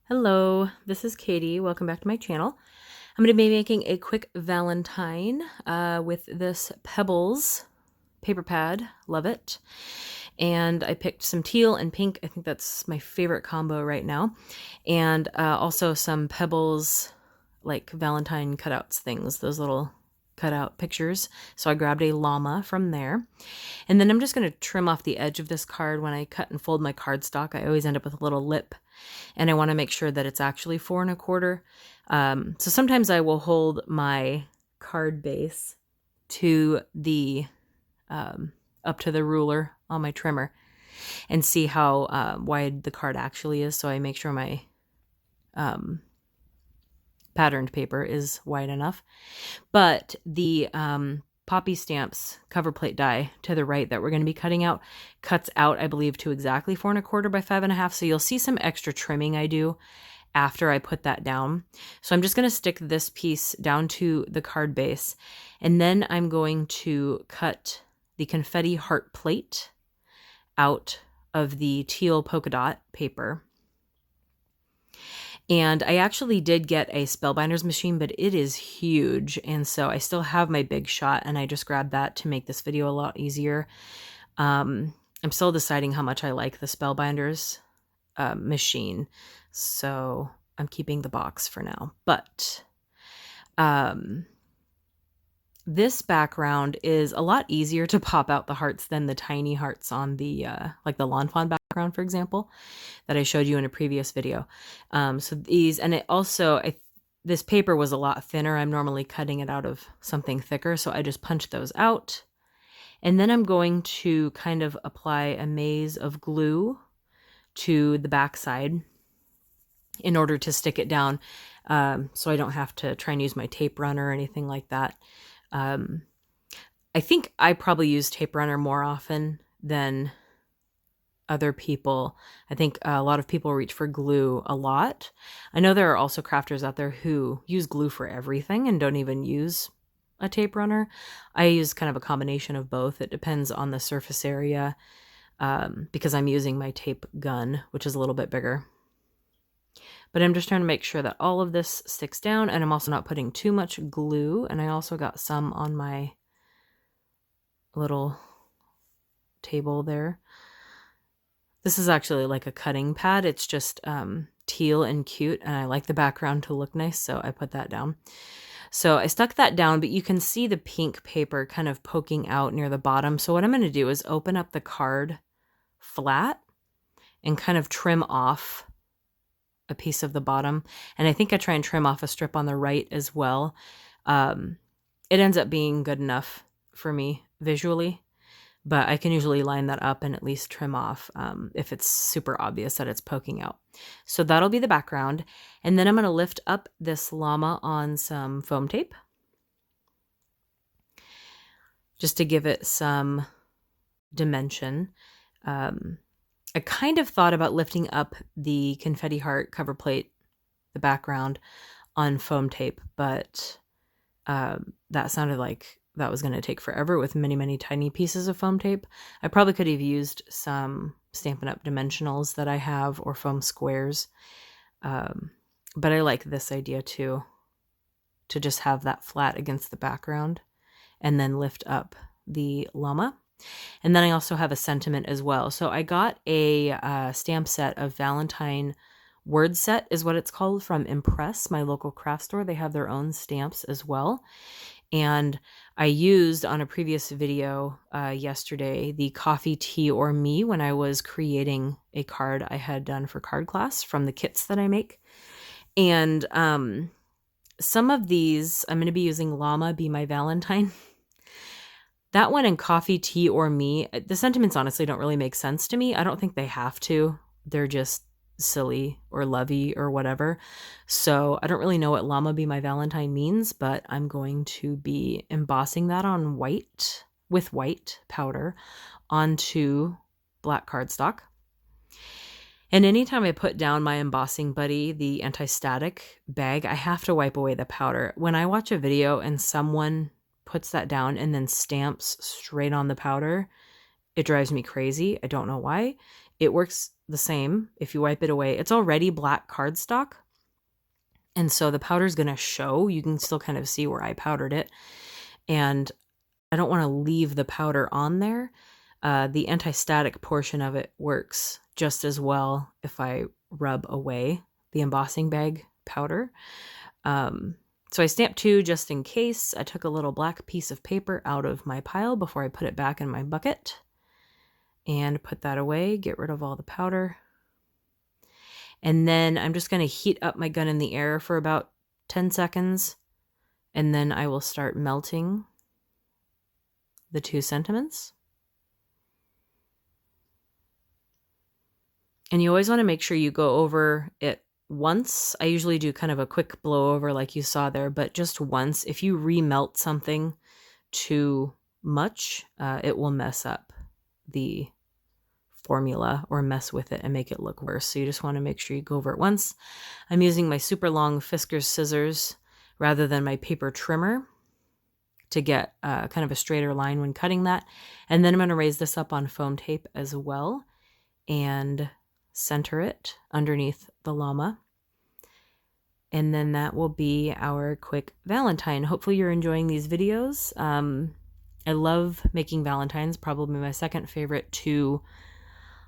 Hello, this is Katie. Welcome back to my channel. I'm going to be making a quick Valentine with this Pebbles paper pad. Love it. And I picked some teal and pink. I think that's my favorite combo right now. And also some Pebbles like Valentine cutouts things, those little cutout pictures. So I grabbed a llama from there. And then I'm just going to trim off the edge of this card. When I cut and fold my cardstock, I always end up with a little lip. And I want to make sure that it's actually 4 1/4. So sometimes I will hold my card base to the up to the ruler on my trimmer and see how wide the card actually is. So I make sure my patterned paper is wide enough. But the Poppy Stamps cover plate die to the right that we're going to be cutting out cuts out, I believe, to exactly 4 1/4 by 5 1/2. So you'll see some extra trimming I do after I put that down. So I'm just going to stick this piece down to the card base, and then I'm going to cut the confetti heart plate out of the teal polka dot paper. And I actually did get a Spellbinders machine, but it is huge. And so I still have my Big Shot, and I just grabbed that to make this video a lot easier. I'm still deciding how much I like the Spellbinders machine. So I'm keeping the box for now. But this background is a lot easier to pop out the hearts than the tiny hearts on the, like the Lawn Fawn background, for example, that I showed you in a previous video. So these, and it also, this paper was a lot thinner. I'm normally cutting it out of something thicker. So I just punched those out. And then I'm going to kind of apply a maze of glue to the backside in order to stick it down. So I don't have to try and use my tape runner or anything like that. I think I probably use tape runner more often than other people. I think a lot of people reach for glue a lot. I know there are also crafters out there who use glue for everything and don't even use a tape runner. I use kind of a combination of both. It depends on the surface area, because I'm using my tape gun, which is a little bit bigger. But I'm just trying to make sure that all of this sticks down, and I'm also not putting too much glue. And I also got some on my little table there. This is actually like a cutting pad. It's just teal and cute, and I like the background to look nice, so I put that down. So I stuck that down, but you can see the pink paper kind of poking out near the bottom. So what I'm going to do is open up the card flat and kind of trim off a piece of the bottom. And I think I try and trim off a strip on the right as well. It ends up being good enough for me visually, but I can usually line that up and at least trim off if it's super obvious that it's poking out. So that'll be the background. And then I'm going to lift up this llama on some foam tape just to give it some dimension. I kind of thought about lifting up the confetti heart cover plate, the background, on foam tape, but that sounded like that was going to take forever with many, many tiny pieces of foam tape. I probably could have used some Stampin' Up! Dimensionals that I have, or foam squares. But I like this idea too, to just have that flat against the background and then lift up the llama. And then I also have a sentiment as well. So I got a stamp set of Valentine word set is what it's called, from Impress, my local craft store. They have their own stamps as well. And I used on a previous video yesterday the coffee, tea, or me when I was creating a card I had done for card class from the kits that I make. And some of these, I'm going to be using Llama Be My Valentine. That one and coffee, tea, or me, the sentiments honestly don't really make sense to me. I don't think they have to. They're just silly or lovey or whatever. So I don't really know what Llama Be My Valentine means, but I'm going to be embossing that on white, with white powder, onto black cardstock. And anytime I put down my embossing buddy, the anti-static bag, I have to wipe away the powder. When I watch a video and someone puts that down and then stamps straight on the powder, it drives me crazy. I don't know why. It works the same. If you wipe it away, it's already black cardstock. And so the powder's going to show. You can still kind of see where I powdered it. And I don't want to leave the powder on there. The anti-static portion of it works just as well if I rub away the embossing bag powder. So I stamped 2 just in case. I took a little black piece of paper out of my pile before I put it back in my bucket and put that away, get rid of all the powder. And then I'm just going to heat up my gun in the air for about 10 seconds. And then I will start melting the 2 sentiments. And you always want to make sure you go over it once. I usually do kind of a quick blow over like you saw there, but just once. If you remelt something too much, it will mess up the formula or mess with it and make it look worse. So you just want to make sure you go over it once. I'm using my super long Fiskars scissors rather than my paper trimmer to get kind of a straighter line when cutting that. And then I'm going to raise this up on foam tape as well and center it underneath the llama. And then that will be our quick Valentine. Hopefully you're enjoying these videos. I love making Valentines, probably my second favorite to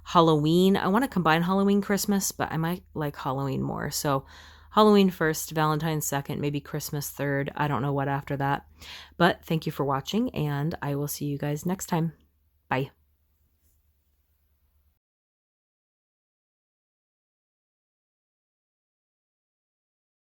Halloween. I want to combine Halloween, Christmas, but I might like Halloween more. So Halloween first, Valentine's second, maybe Christmas third. I don't know what after that. But thank you for watching, and I will see you guys next time. Bye.